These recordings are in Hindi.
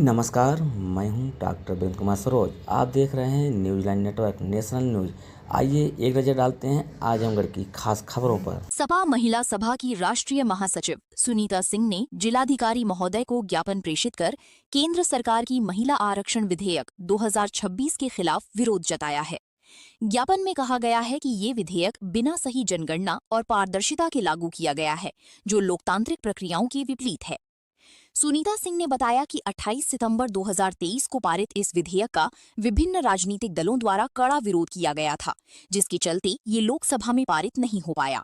नमस्कार, मैं हूं डॉक्टर वीरेंद्र कुमार सरोज। आप देख रहे हैं न्यूजीलैंड नेटवर्क नेशनल न्यूज। आइए एक नजर डालते हैं आजमगढ़ की खास खबरों पर। सपा महिला सभा की राष्ट्रीय महासचिव सुनीता सिंह ने जिलाधिकारी महोदय को ज्ञापन प्रेषित कर केंद्र सरकार की महिला आरक्षण विधेयक 2026 के खिलाफ विरोध जताया है। ज्ञापन में कहा गया है कि ये विधेयक बिना सही जनगणना और पारदर्शिता के लागू किया गया है, जो लोकतांत्रिक प्रक्रियाओं के विपरीत है। सुनीता सिंह ने बताया कि 28 सितंबर 2023 को पारित इस विधेयक का विभिन्न राजनीतिक दलों द्वारा कड़ा विरोध किया गया था, जिसके चलते ये लोकसभा में पारित नहीं हो पाया।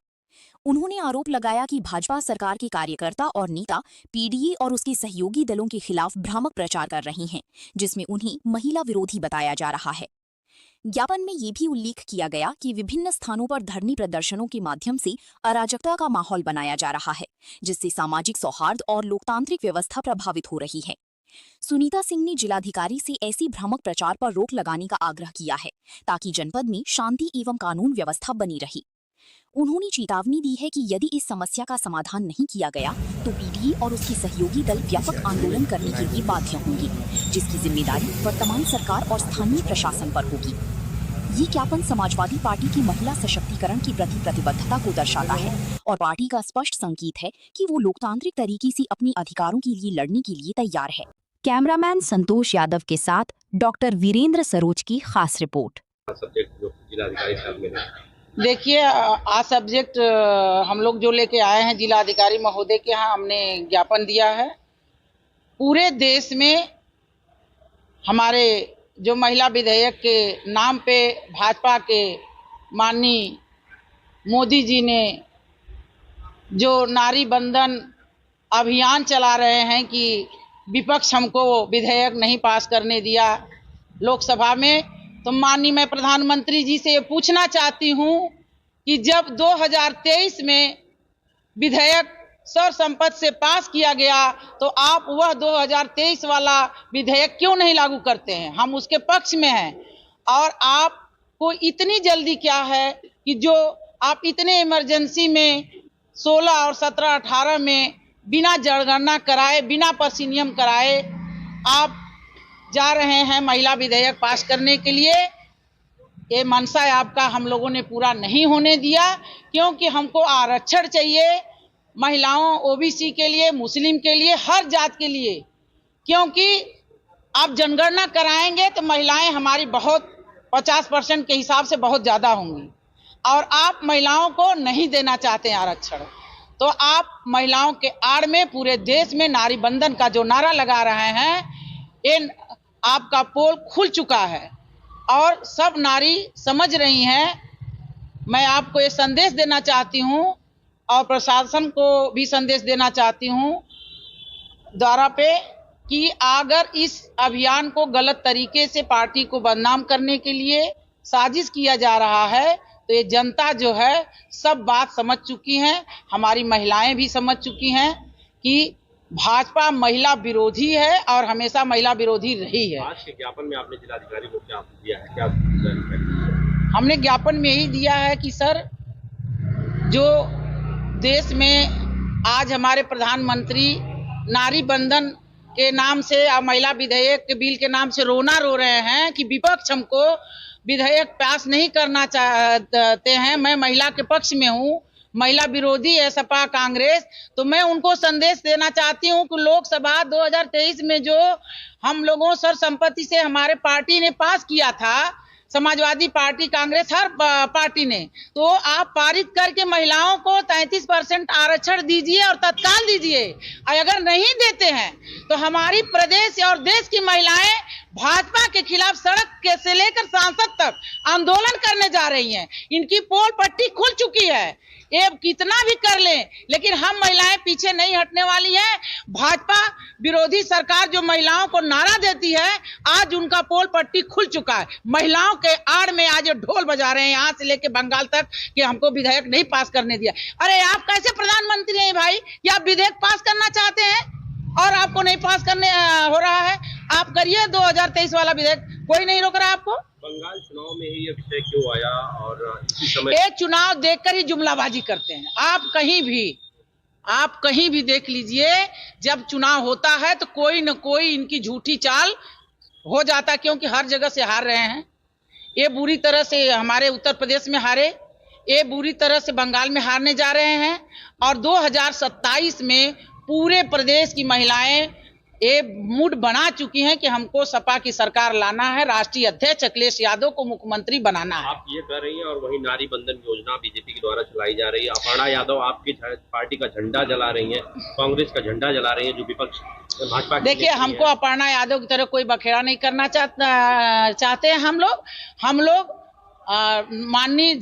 उन्होंने आरोप लगाया कि भाजपा सरकार के कार्यकर्ता और नेता पीडीए और उसके सहयोगी दलों के खिलाफ भ्रामक प्रचार कर रही हैं, जिसमें उन्हें महिला विरोधी बताया जा रहा है। ज्ञापन में ये भी उल्लेख किया गया कि विभिन्न स्थानों पर धरनी प्रदर्शनों के माध्यम से अराजकता का माहौल बनाया जा रहा है, जिससे सामाजिक सौहार्द और लोकतांत्रिक व्यवस्था प्रभावित हो रही है। सुनीता सिंह ने जिलाधिकारी से ऐसी भ्रामक प्रचार पर रोक लगाने का आग्रह किया है, ताकि जनपद में शांति एवं कानून व्यवस्था बनी रहे। उन्होंने चेतावनी दी है कि यदि इस समस्या का समाधान नहीं किया गया तो पीडीए और उसके सहयोगी दल व्यापक आंदोलन करने के लिए बाध्य होंगे, जिसकी जिम्मेदारी वर्तमान सरकार और स्थानीय प्रशासन पर होगी। ये ज्ञापन समाजवादी पार्टी की महिला सशक्तिकरण की प्रति प्रतिबद्धता को दर्शाता है और पार्टी का स्पष्ट संकेत है कि वो लोकतांत्रिक तरीके से अपने अधिकारों के लिए लड़ने के लिए तैयार है। कैमरामैन संतोष यादव के साथ डॉक्टर वीरेंद्र सरोज की खास रिपोर्ट। देखिए, आज सब्जेक्ट हम लोग जो लेके आए हैं जिलाधिकारी महोदय के यहाँ, हमने ज्ञापन दिया है। पूरे देश में हमारे जो महिला विधेयक के नाम पे भाजपा के माननीय मोदी जी ने जो नारी बंधन अभियान चला रहे हैं कि विपक्ष हमको विधेयक नहीं पास करने दिया लोकसभा में, तो माननीय मैं प्रधानमंत्री जी से ये पूछना चाहती हूँ कि जब 2023 में विधेयक सर्वसम्मति से पास किया गया तो आप वह 2023 वाला विधेयक क्यों नहीं लागू करते हैं? हम उसके पक्ष में हैं। और आपको इतनी जल्दी क्या है कि जो आप इतने इमरजेंसी में 16 और 17, 18 में बिना जनगणना कराए, बिना परिनियम कराए आप जा रहे हैं महिला विधेयक पास करने के लिए। ये मनसा आपका हम लोगों ने पूरा नहीं होने दिया, क्योंकि हमको आरक्षण चाहिए महिलाओं, ओबीसी के लिए, मुस्लिम के लिए, हर जात के लिए। क्योंकि आप जनगणना कराएंगे तो महिलाएं हमारी बहुत 50% के हिसाब से बहुत ज़्यादा होंगी, और आप महिलाओं को नहीं देना चाहते हैं आरक्षण। तो आप महिलाओं के आड़ में पूरे देश में नारी बंधन का जो नारा लगा रहे हैं, ये आपका पोल खुल चुका है और सब नारी समझ रही हैं। मैं आपको ये संदेश देना चाहती हूँ और प्रशासन को भी संदेश देना चाहती हूँ द्वारा पे कि अगर इस अभियान को गलत तरीके से पार्टी को बदनाम करने के लिए साजिश किया जा रहा है, तो ये जनता जो है सब बात समझ चुकी है, हमारी महिलाएं भी समझ चुकी हैं कि भाजपा महिला विरोधी है और हमेशा महिला विरोधी रही है। आज के ज्ञापन में आपने जिलाधिकारी को क्या दिया है? क्या हमने ज्ञापन में यही दिया है कि सर, जो देश में आज हमारे प्रधानमंत्री नारी बंधन के नाम से और महिला विधेयक के बिल के नाम से रोना रो रहे हैं कि विपक्ष हमको विधेयक पास नहीं करना चाहते हैं। मैं महिला के पक्ष में हूँ, महिला विरोधी है सपा कांग्रेस। तो मैं उनको संदेश देना चाहती हूँ कि लोकसभा 2023 में जो हम लोगों सर्वसम्मति से हमारे पार्टी ने पास किया था, समाजवादी पार्टी, कांग्रेस, हर पार्टी ने, तो आप पारित करके महिलाओं को 33% आरक्षण दीजिए और तत्काल दीजिए। और अगर नहीं देते हैं तो हमारी प्रदेश और देश की महिलाएं भाजपा के खिलाफ सड़क से लेकर सांसद तक आंदोलन करने जा रही हैं। इनकी पोल पट्टी खुल चुकी है, ये कितना भी कर लें, लेकिन हम महिलाएं पीछे नहीं हटने वाली हैं। भाजपा विरोधी सरकार जो महिलाओं को नारा देती है, आज उनका पोल पट्टी खुल चुका है। महिलाओं के आड़ में आज ढोल बजा रहे हैं यहाँ से लेके बंगाल तक कि हमको विधेयक नहीं पास करने दिया। अरे आप कैसे प्रधानमंत्री हैं भाई कि आप विधेयक पास करना चाहते हैं और आपको नहीं पास करने हो रहा है? आप करिए 2023 वाला विधेयक, कोई नहीं रोक रहा आपको। बंगाल चुनाव में ही ये विषय क्यों आया और इसी समय एक चुनाव देखकर ही जुमलाबाजी करते हैं। आप कहीं भी आप कहीं भी देख लीजिए, जब चुनाव होता है तो कोई न कोई इनकी झूठी चाल हो जाता है, क्योंकि हर जगह से हार रहे हैं। ये बुरी तरह से हमारे उत्तर प्रदेश में हारे, ये बुरी तरह से बंगाल में हारने जा रहे हैं, और 2027 में पूरे प्रदेश की महिलाएं ये मूड बना चुकी हैं कि हमको सपा की सरकार लाना है, राष्ट्रीय अध्यक्ष अखिलेश यादव को मुख्यमंत्री बनाना है। आप ये कर रही हैं, और वही नारी बंधन योजना बीजेपी के द्वारा चलाई जा रही है। अपर्णा यादव आपकी पार्टी का झंडा जला रही हैं, कांग्रेस का झंडा जला रही हैं, जो विपक्ष भाजपा। देखिए, हमको अपर्णा यादव की तरह कोई बखेड़ा नहीं करना चाहते हैं। हम लोग माननीय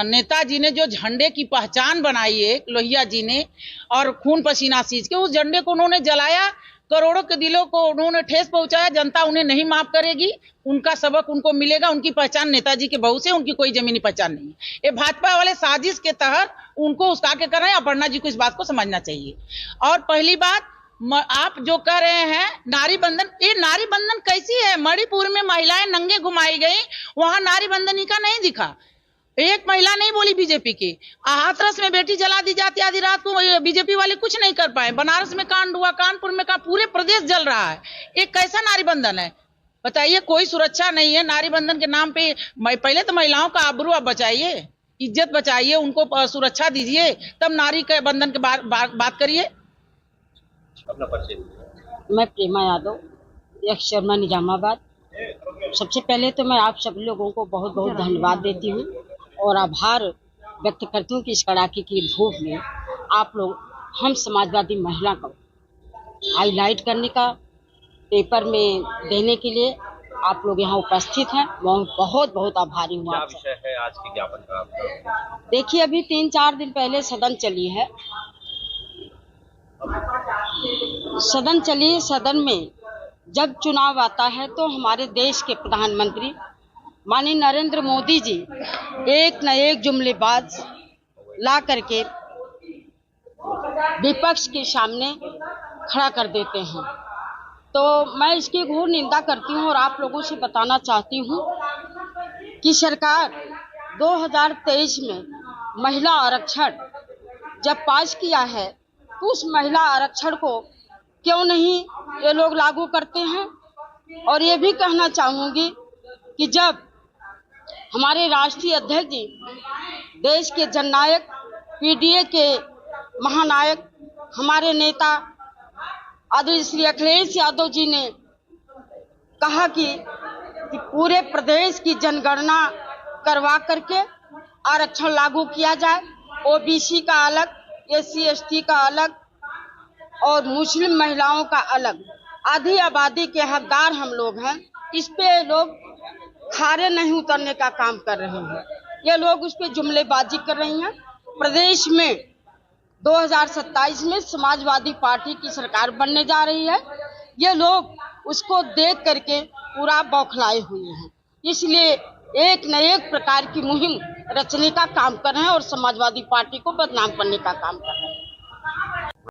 नेताजी ने जो झंडे की पहचान बनाई है, लोहिया जी ने, और खून पसीना सींच के उस झंडे को उन्होंने जलाया, करोड़ों के दिलों को उन्होंने ठेस पहुंचाया। जनता उन्हें नहीं माफ करेगी, उनका सबक उनको मिलेगा। उनकी पहचान नेताजी के बहू से, उनकी कोई जमीनी पहचान नहीं है। ये भाजपा वाले साजिश के तहत उनको उस्का के कर रहे हैं। अपर्णा जी को इस बात को समझना चाहिए। और पहली बात, आप जो कह रहे हैं नारी बंधन, ये नारी बंधन कैसी है? मणिपुर में महिलाएं नंगे घुमाई गई, वहां नारी बंधन का नहीं दिखा। एक महिला नहीं बोली बीजेपी की। हाथरस में बेटी जला दी जाती आधी रात को, बीजेपी वाले कुछ नहीं कर पाए। बनारस में कांड हुआ, कानपुर में पूरे प्रदेश जल रहा है। एक कैसा नारी बंधन है बताइए? कोई सुरक्षा नहीं है नारी बंधन के नाम पे। पहले तो महिलाओं का आबरू आप बचाइए, इज्जत बचाइए, उनको सुरक्षा दीजिए, तब नारी के बंधन के बात करिए। अपना परिचय। मैं प्रेमा यादव, एक्स शर्मा, निजामाबाद। सबसे पहले तो मैं आप सब लोगों को बहुत बहुत धन्यवाद देती हूँ और आभार व्यक्त करती हूँ कि इस कड़ाके की धूप में आप लोग हम समाजवादी महिला को हाईलाइट करने का, पेपर में देने के लिए आप लोग यहाँ उपस्थित हैं। मैं बहुत बहुत आभारी हूँ। क्या विषय है आज के ज्ञापन का आपका? देखिए, अभी 3-4 दिन पहले सदन चली है। सदन में जब चुनाव आता है तो हमारे देश के प्रधानमंत्री माननीय नरेंद्र मोदी जी एक न एक जुमलेबाज ला करके विपक्ष के सामने खड़ा कर देते हैं। तो मैं इसकी घोर निंदा करती हूं और आप लोगों से बताना चाहती हूं कि सरकार 2023 में महिला आरक्षण जब पास किया है तो उस महिला आरक्षण को क्यों नहीं ये लोग लागू करते हैं। और ये भी कहना चाहूँगी कि जब हमारे राष्ट्रीय अध्यक्ष जी, देश के जननायक, पीडीए के महानायक, हमारे नेता आदरणीय श्री अखिलेश यादव जी ने कहा कि पूरे प्रदेश की जनगणना करवा करके आरक्षण लागू किया जाए, ओबीसी का अलग, एससी एसटी का अलग और मुस्लिम महिलाओं का अलग। आधी आबादी के हकदार हम लोग हैं। इस पे लोग खारे नहीं उतरने का काम कर रहे हैं। ये लोग उस पे जुमलेबाजी कर रही हैं। प्रदेश में 2027 में समाजवादी पार्टी की सरकार बनने जा रही है। ये लोग उसको देख करके पूरा बौखलाए हुए हैं, इसलिए एक न एक प्रकार की मुहिम रचने का काम कर रहे हैं और समाजवादी पार्टी को बदनाम करने का काम कर रहे हैं।